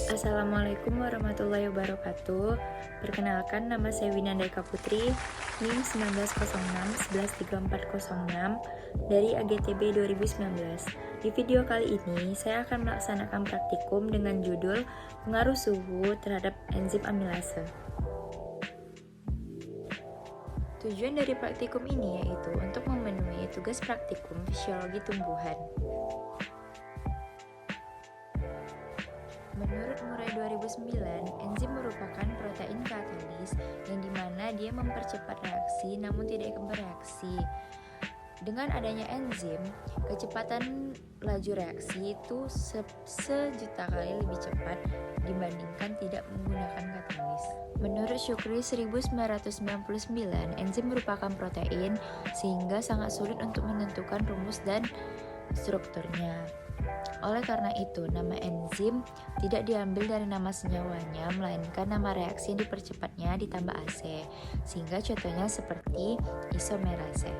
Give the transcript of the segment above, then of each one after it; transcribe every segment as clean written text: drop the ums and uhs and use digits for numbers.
Assalamualaikum warahmatullahi wabarakatuh. Perkenalkan, nama saya Winanda Eka Putri, NIM 1906-113406 dari AGTB 2019. Di video kali ini, saya akan melaksanakan praktikum dengan judul Pengaruh Suhu terhadap enzim amilase. Tujuan dari praktikum ini yaitu untuk memenuhi tugas praktikum fisiologi tumbuhan. Menurut Murray 2009, enzim merupakan protein katalis yang dimana dia mempercepat reaksi namun tidak bereaksi. Dengan adanya enzim, kecepatan laju reaksi itu sejuta kali lebih cepat dibandingkan tidak menggunakan katalis. Menurut Shukri 1999, enzim merupakan protein sehingga sangat sulit untuk menentukan rumus dan strukturnya. Oleh karena itu, nama enzim tidak diambil dari nama senyawanya, melainkan nama reaksi yang dipercepatnya ditambah AC, sehingga contohnya seperti isomerase.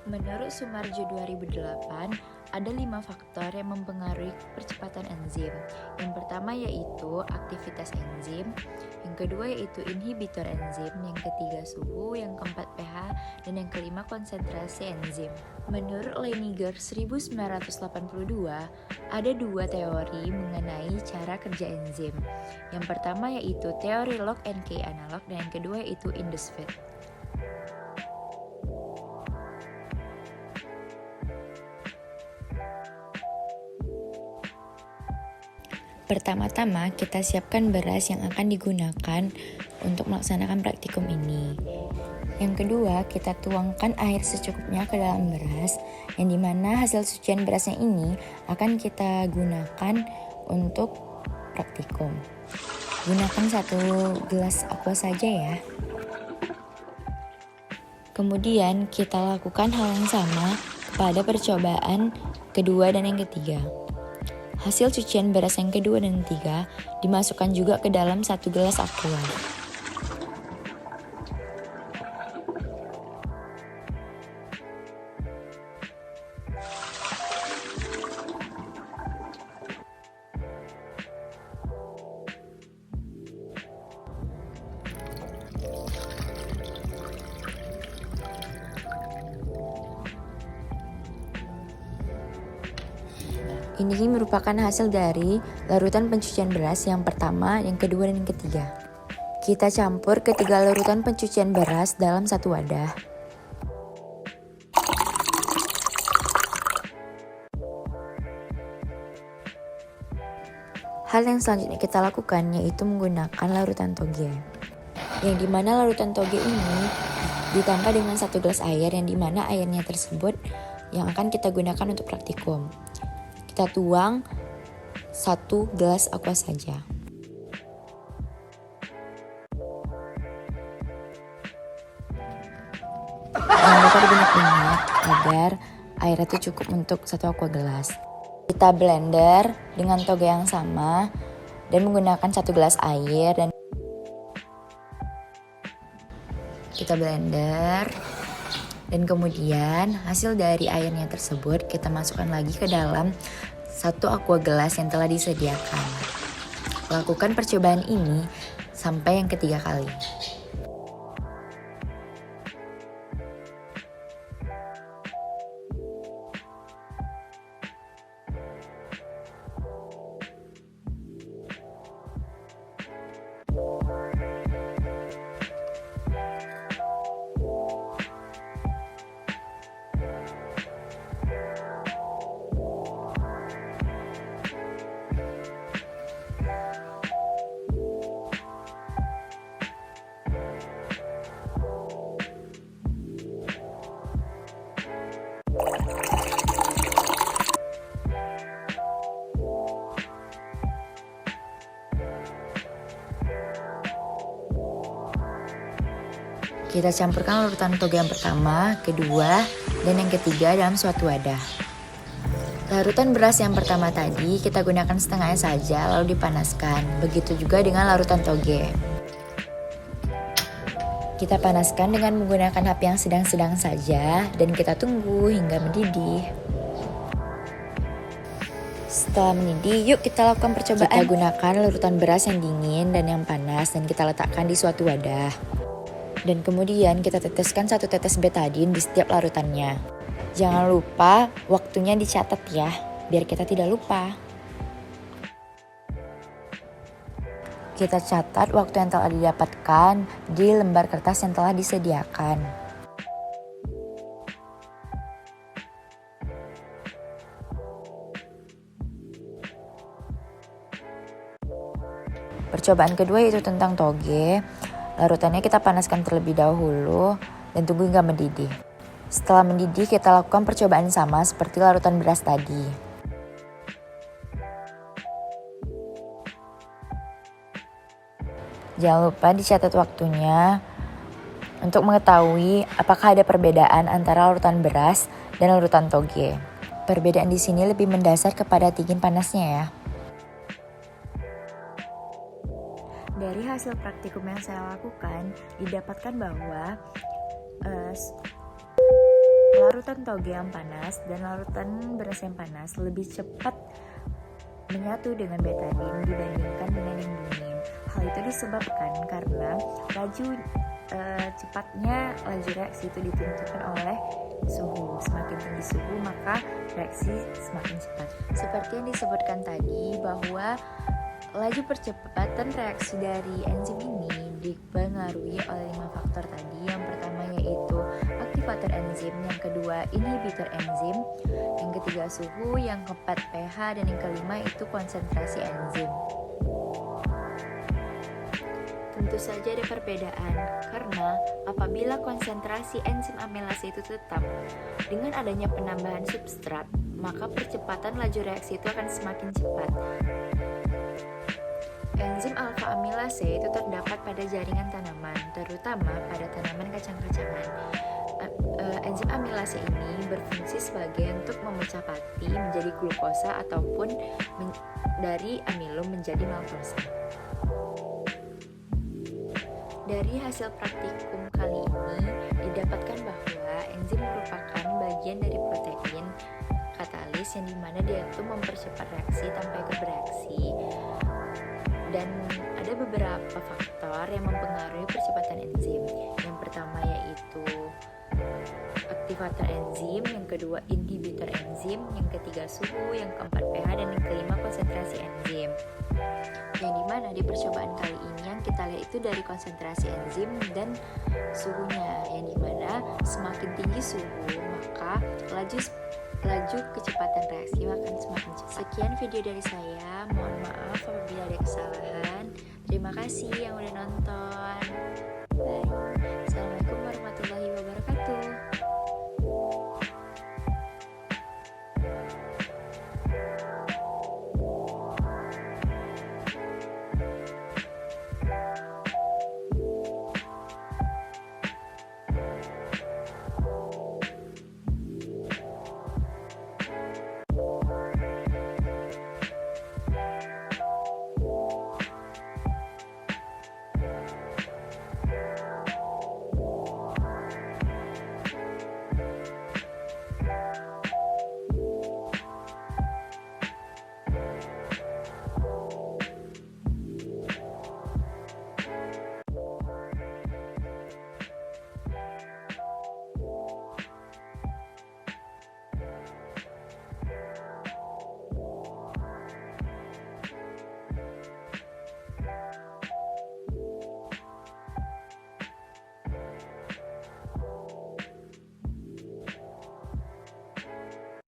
Menurut Sumarjo 2008, ada 5 faktor yang mempengaruhi percepatan enzim. Yang pertama yaitu aktivitas enzim, yang kedua yaitu inhibitor enzim, yang ketiga suhu, yang keempat pH, dan yang kelima konsentrasi enzim. Menurut Leiniger 1982, ada 2 teori mengenai cara kerja enzim. Yang pertama yaitu teori lock and key analog, dan yang kedua yaitu Indusfeld. Pertama-tama, kita siapkan beras yang akan digunakan untuk melaksanakan praktikum ini. Yang kedua, kita tuangkan air secukupnya ke dalam beras, yang dimana hasil cucian berasnya ini akan kita gunakan untuk praktikum. Gunakan 1 gelas aqua saja ya. Kemudian, kita lakukan hal yang sama pada percobaan kedua dan yang ketiga. Hasil cucian beras yang kedua dan ketiga dimasukkan juga ke dalam 1 gelas aqua. Ini merupakan hasil dari larutan pencucian beras yang pertama, yang kedua, dan yang ketiga. Kita campur ketiga larutan pencucian beras dalam 1 wadah. Hal yang selanjutnya kita lakukan yaitu menggunakan larutan toge. Yang dimana larutan toge ini ditambah dengan 1 gelas air, yang dimana airnya tersebut yang akan kita gunakan untuk praktikum. Kita tuang 1 gelas aqua saja. Jangan lupa dibanyak-banyak agar air itu cukup untuk 1 aqua gelas. Kita blender dengan toge yang sama dan menggunakan 1 gelas air, dan kita blender. Dan kemudian hasil dari airnya tersebut kita masukkan lagi ke dalam 1 aqua gelas yang telah disediakan. Lakukan percobaan ini sampai yang ketiga kali. Kita campurkan larutan toge yang pertama, kedua, dan yang ketiga dalam suatu wadah. Larutan beras yang pertama tadi kita gunakan setengahnya saja lalu dipanaskan. Begitu juga dengan larutan toge. Kita panaskan dengan menggunakan api yang sedang-sedang saja dan kita tunggu hingga mendidih. Setelah mendidih, yuk kita lakukan percobaan. Kita gunakan larutan beras yang dingin dan yang panas dan kita letakkan di suatu wadah. Dan kemudian kita teteskan 1 tetes betadine di setiap larutannya. Jangan lupa waktunya dicatat ya, biar kita tidak lupa. Kita catat waktu yang telah didapatkan di lembar kertas yang telah disediakan. Percobaan kedua yaitu tentang toge. Larutannya kita panaskan terlebih dahulu dan tunggu hingga mendidih. Setelah mendidih, kita lakukan percobaan sama seperti larutan beras tadi. Jangan lupa dicatat waktunya untuk mengetahui apakah ada perbedaan antara larutan beras dan larutan toge. Perbedaan di sini lebih mendasar kepada tinggi panasnya ya. Dari hasil praktikum yang saya lakukan, didapatkan bahwa larutan toge yang panas dan larutan beras yang panas lebih cepat menyatu dengan betadine dibandingkan dengan yang dingin. Hal itu disebabkan karena cepatnya laju reaksi itu ditentukan oleh suhu. Semakin tinggi suhu maka reaksi semakin cepat. Seperti yang disebutkan tadi bahwa laju percepatan reaksi dari enzim ini dipengaruhi oleh 5 faktor tadi. Yang pertama yaitu aktivator enzim, yang kedua inhibitor enzim, yang ketiga suhu, yang keempat pH, dan yang kelima itu konsentrasi enzim. Tentu saja ada perbedaan karena apabila konsentrasi enzim amilase itu tetap dengan adanya penambahan substrat, maka percepatan laju reaksi itu akan semakin cepat. Enzim alfa amilase itu terdapat pada jaringan tanaman, terutama pada tanaman kacang-kacangan. Enzim amilase ini berfungsi sebagai untuk memecah pati menjadi glukosa ataupun dari amilum menjadi maltosa. Dari hasil praktikum kali ini didapatkan bahwa enzim merupakan bagian dari protein katalis yang dimana dia itu mempercepat reaksi tanpa ikut bereaksi. Dan ada beberapa faktor yang mempengaruhi percepatan enzim. Yang pertama yaitu aktivator enzim, yang kedua inhibitor enzim, yang ketiga suhu, yang keempat pH, dan yang kelima konsentrasi enzim. Yang dimana di percobaan kali ini yang kita lihat itu dari konsentrasi enzim dan suhunya. Yang dimana semakin tinggi suhu maka laju kecepatan reaksi akan semakin cepat. Sekian video dari saya, mohon maaf apabila ada kesalahan. Terima kasih yang udah nonton. Bye. Assalamualaikum warahmatullahi wabarakatuh.